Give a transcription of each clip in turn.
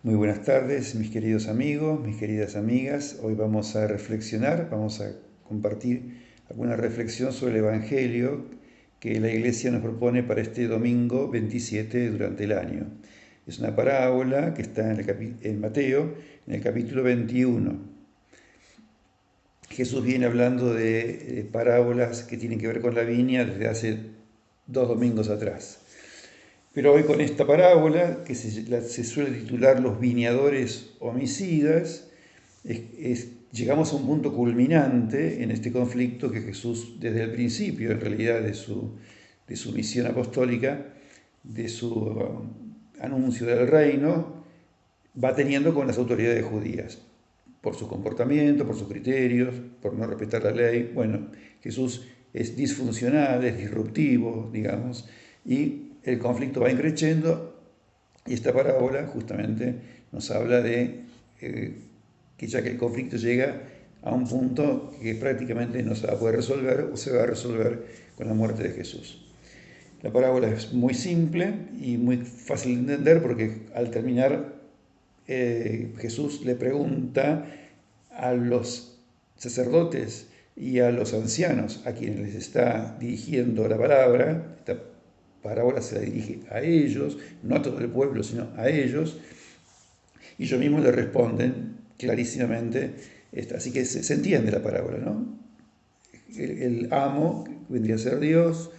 Muy buenas tardes, mis queridos amigos, mis queridas amigas. Hoy vamos a reflexionar, vamos a compartir alguna reflexión sobre el Evangelio que la Iglesia nos propone para este domingo 27 durante el año. Es una parábola que está en Mateo, en el capítulo 21. Jesús viene hablando de parábolas que tienen que ver con la viña desde hace 2 domingos atrás. Pero hoy con esta parábola, que se suele titular Los viñadores homicidas, llegamos a un punto culminante en este conflicto que Jesús, desde el principio, en realidad, de su misión apostólica, de su anuncio del reino, va teniendo con las autoridades judías, por su comportamiento, por sus criterios, por no respetar la ley. Bueno, Jesús es disfuncional, es disruptivo, digamos, y el conflicto va increciendo, y esta parábola justamente nos habla de que ya que el conflicto llega a un punto que prácticamente no se va a poder resolver o se va a resolver con la muerte de Jesús. La parábola es muy simple y muy fácil de entender porque al terminar Jesús le pregunta a los sacerdotes y a los ancianos a quienes les está dirigiendo la palabra. Esta parábola se la dirige a ellos, no a todo el pueblo, sino a ellos, y ellos mismos le responden clarísimamente. Así que se entiende la parábola, ¿no? El amo, que vendría a ser Dios,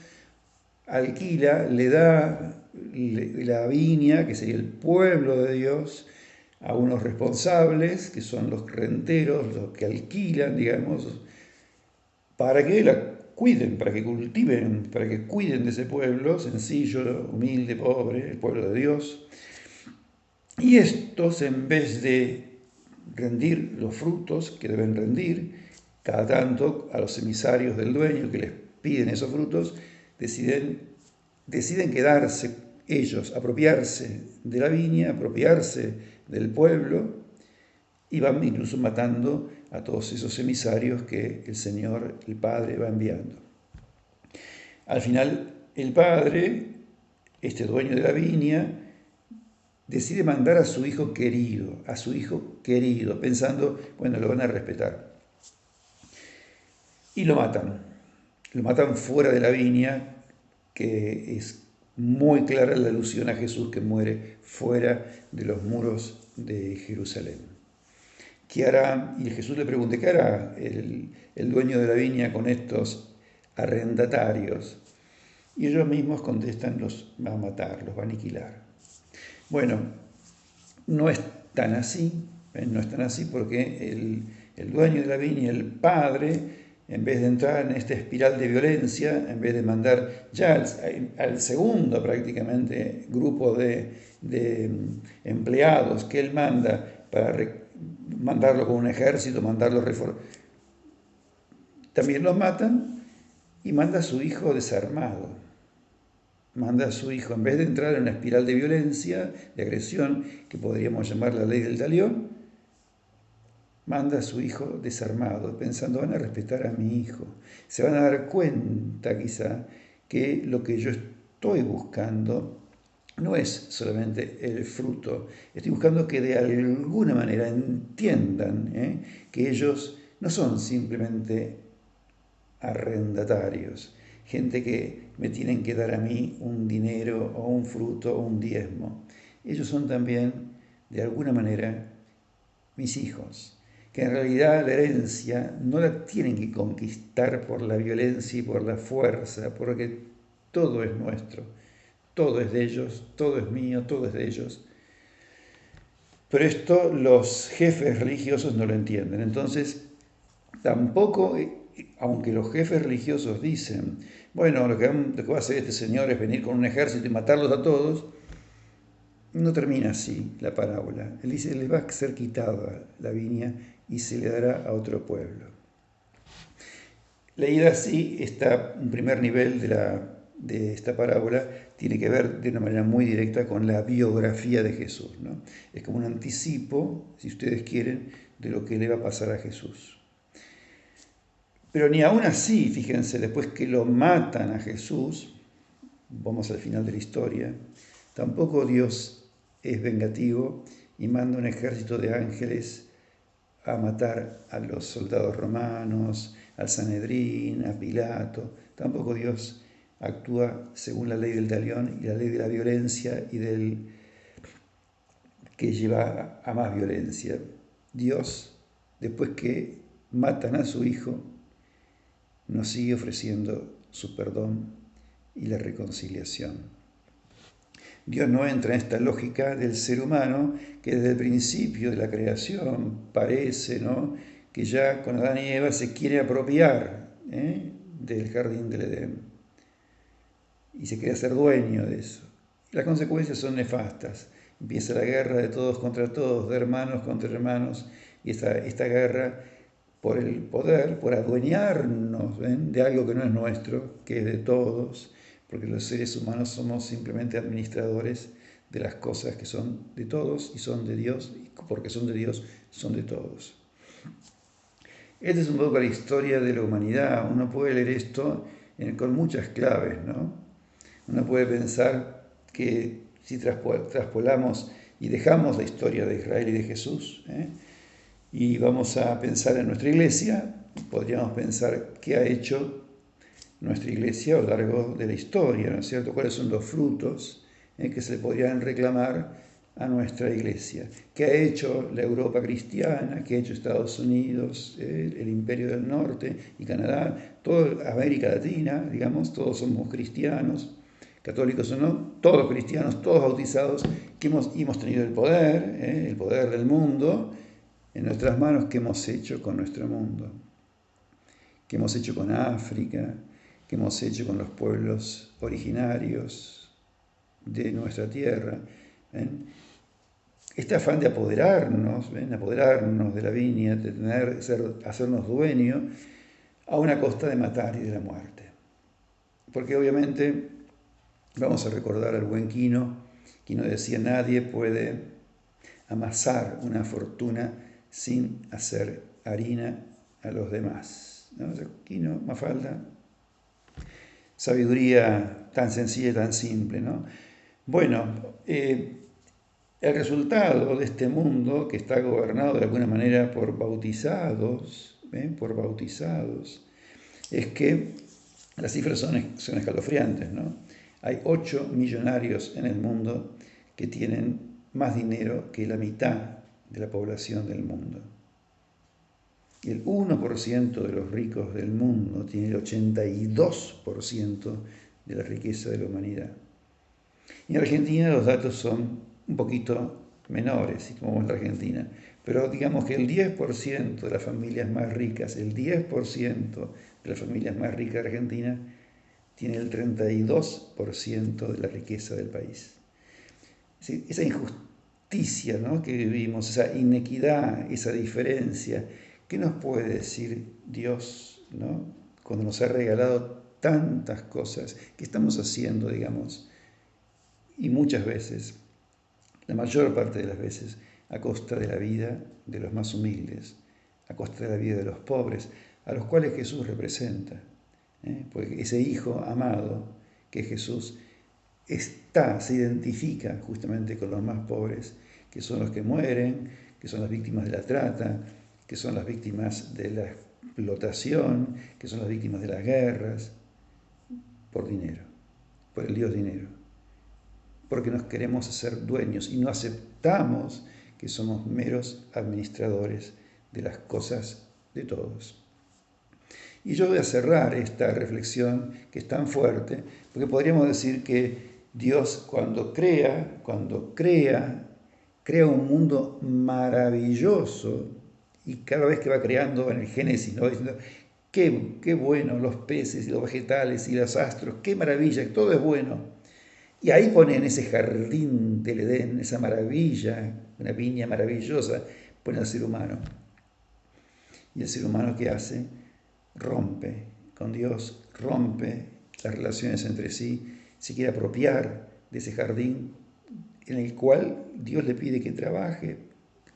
alquila, le da la viña, que sería el pueblo de Dios, a unos responsables, que son los renteros, los que alquilan, digamos, para que la cuiden, para que cultiven, para que cuiden de ese pueblo sencillo, humilde, pobre, el pueblo de Dios. Y estos, en vez de rendir los frutos que deben rendir, cada tanto a los emisarios del dueño que les piden esos frutos, deciden quedarse ellos, apropiarse de la viña, apropiarse del pueblo, y van incluso matando a todos esos emisarios que el Señor, el Padre, va enviando. Al final, el Padre, este dueño de la viña, decide mandar a su hijo querido, pensando, bueno, lo van a respetar. Y lo matan fuera de la viña, que es muy clara la alusión a Jesús que muere fuera de los muros de Jerusalén. ¿Qué hará? Y Jesús le pregunta, ¿qué hará el dueño de la viña con estos arrendatarios? Y ellos mismos contestan, los va a matar, los va a aniquilar. Bueno, no es tan así, no es tan así porque el dueño de la viña, el padre, en vez de entrar en esta espiral de violencia, en vez de mandar ya al segundo prácticamente grupo de empleados que él manda para mandarlo con un ejército, mandarlo también los matan, y manda a su hijo desarmado. Manda a su hijo, en vez de entrar en una espiral de violencia, de agresión, que podríamos llamar la ley del talión, manda a su hijo desarmado, pensando, van a respetar a mi hijo. Se van a dar cuenta quizá que lo que yo estoy buscando no es solamente el fruto. Estoy buscando que de alguna manera entiendan que ellos no son simplemente arrendatarios, gente que me tienen que dar a mí un dinero o un fruto o un diezmo. Ellos son también, de alguna manera, mis hijos, que en realidad la herencia no la tienen que conquistar por la violencia y por la fuerza, porque todo es nuestro, todo es de ellos, todo es mío, todo es de ellos. Pero esto los jefes religiosos no lo entienden. Entonces, tampoco, aunque los jefes religiosos dicen, bueno, lo que va a hacer este señor es venir con un ejército y matarlos a todos, no termina así la parábola. Él dice, les va a ser quitada la viña y se le dará a otro pueblo. Leída así, un primer nivel de esta parábola tiene que ver de una manera muy directa con la biografía de Jesús, ¿no? Es como un anticipo, si ustedes quieren, de lo que le va a pasar a Jesús. Pero ni aún así, fíjense, después que lo matan a Jesús, vamos al final de la historia, tampoco Dios es vengativo y manda un ejército de ángeles a matar a los soldados romanos, al Sanedrín, a Pilato. Tampoco Dios actúa según la ley del talión y la ley de la violencia y del que lleva a más violencia. Dios, después que matan a su Hijo, nos sigue ofreciendo su perdón y la reconciliación. Dios no entra en esta lógica del ser humano que desde el principio de la creación parece, ¿no?, que ya con Adán y Eva se quiere apropiar del jardín del Edén y se quiere hacer dueño de eso. Las consecuencias son nefastas. Empieza la guerra de todos contra todos, de hermanos contra hermanos, y esta guerra por el poder, por adueñarnos de algo que no es nuestro, que es de todos, porque los seres humanos somos simplemente administradores de las cosas que son de todos y son de Dios, y porque son de Dios, son de todos. Esta es un poco la historia de la humanidad. Uno puede leer esto con muchas claves, ¿no? Uno puede pensar que si traspolamos y dejamos la historia de Israel y de Jesús, y vamos a pensar en nuestra iglesia, podríamos pensar qué ha hecho nuestra iglesia a lo largo de la historia, ¿no es cierto? ¿Cuáles son los frutos que se le podrían reclamar a nuestra iglesia? ¿Qué ha hecho la Europa cristiana? ¿Qué ha hecho Estados Unidos, el Imperio del Norte y Canadá? Toda América Latina, digamos, todos somos cristianos, católicos o no, todos cristianos, todos bautizados, que hemos tenido el poder del mundo en nuestras manos. ¿Qué hemos hecho con nuestro mundo? ¿Qué hemos hecho con África? ¿Qué hemos hecho con los pueblos originarios de nuestra tierra? Este afán de apoderarnos de la viña, de hacernos dueños, a una costa de matar y de la muerte. Porque obviamente vamos a recordar al buen Quino decía: nadie puede amasar una fortuna sin hacer harina a los demás, ¿no? Quino, Mafalda, sabiduría tan sencilla y tan simple, ¿no? Bueno, el resultado de este mundo que está gobernado de alguna manera por bautizados, es que las cifras son escalofriantes, ¿no? Hay 8 millonarios en el mundo que tienen más dinero que la mitad de la población del mundo. Y el 1% de los ricos del mundo tiene el 82% de la riqueza de la humanidad. Y en Argentina los datos son un poquito menores, si tomamos la Argentina, pero digamos que el 10% de las familias más ricas, el 10% de las familias más ricas de Argentina tiene el 32% de la riqueza del país. Esa injusticia, ¿no?, que vivimos, esa inequidad, esa diferencia, ¿qué nos puede decir Dios, ¿no?, cuando nos ha regalado tantas cosas que estamos haciendo, digamos, y muchas veces, la mayor parte de las veces, a costa de la vida de los más humildes, a costa de la vida de los pobres, a los cuales Jesús representa? Porque ese Hijo amado que es Jesús se identifica justamente con los más pobres, que son los que mueren, que son las víctimas de la trata, que son las víctimas de la explotación, que son las víctimas de las guerras, por dinero, por el Dios dinero. Porque nos queremos hacer dueños y no aceptamos que somos meros administradores de las cosas de todos. Y yo voy a cerrar esta reflexión, que es tan fuerte, porque podríamos decir que Dios cuando crea un mundo maravilloso, y cada vez que va creando en el Génesis, ¿no?, diciendo: qué bueno los peces y los vegetales y los astros, qué maravilla, todo es bueno. Y ahí pone en ese jardín del Edén, esa maravilla, una viña maravillosa, pone al ser humano. Y el ser humano, ¿qué hace? Rompe con Dios, rompe las relaciones entre sí, se quiere apropiar de ese jardín en el cual Dios le pide que trabaje,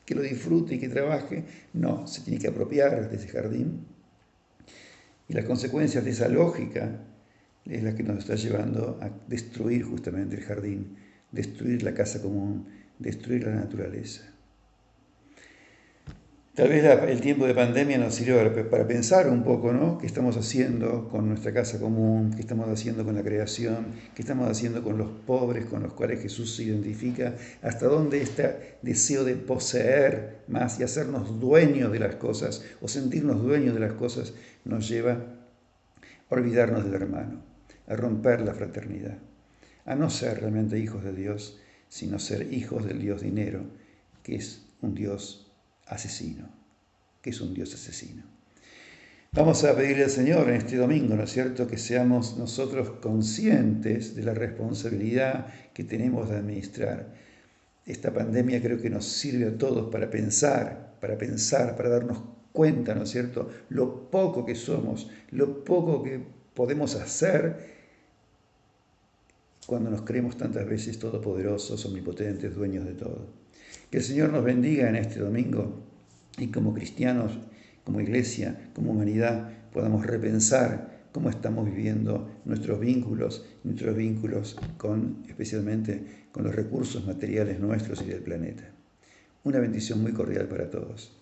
que lo disfrute y que trabaje. No, se tiene que apropiar de ese jardín. Y las consecuencias de esa lógica es la que nos está llevando a destruir justamente el jardín, destruir la casa común, destruir la naturaleza. Tal vez el tiempo de pandemia nos sirva para pensar un poco, ¿no? ¿Qué estamos haciendo con nuestra casa común? ¿Qué estamos haciendo con la creación? ¿Qué estamos haciendo con los pobres con los cuales Jesús se identifica? ¿Hasta dónde este deseo de poseer más y hacernos dueños de las cosas o sentirnos dueños de las cosas nos lleva a olvidarnos del hermano, a romper la fraternidad, a no ser realmente hijos de Dios, sino ser hijos del Dios dinero, que es un Dios asesino, que es un Dios asesino? Vamos a pedirle al Señor en este domingo, ¿no es cierto?, que seamos nosotros conscientes de la responsabilidad que tenemos de administrar. Esta pandemia creo que nos sirve a todos para darnos cuenta, ¿no es cierto?, lo poco que somos, lo poco que podemos hacer cuando nos creemos tantas veces todopoderosos, omnipotentes, dueños de todo. Que el Señor nos bendiga en este domingo y como cristianos, como iglesia, como humanidad, podamos repensar cómo estamos viviendo nuestros vínculos especialmente con los recursos materiales nuestros y del planeta. Una bendición muy cordial para todos.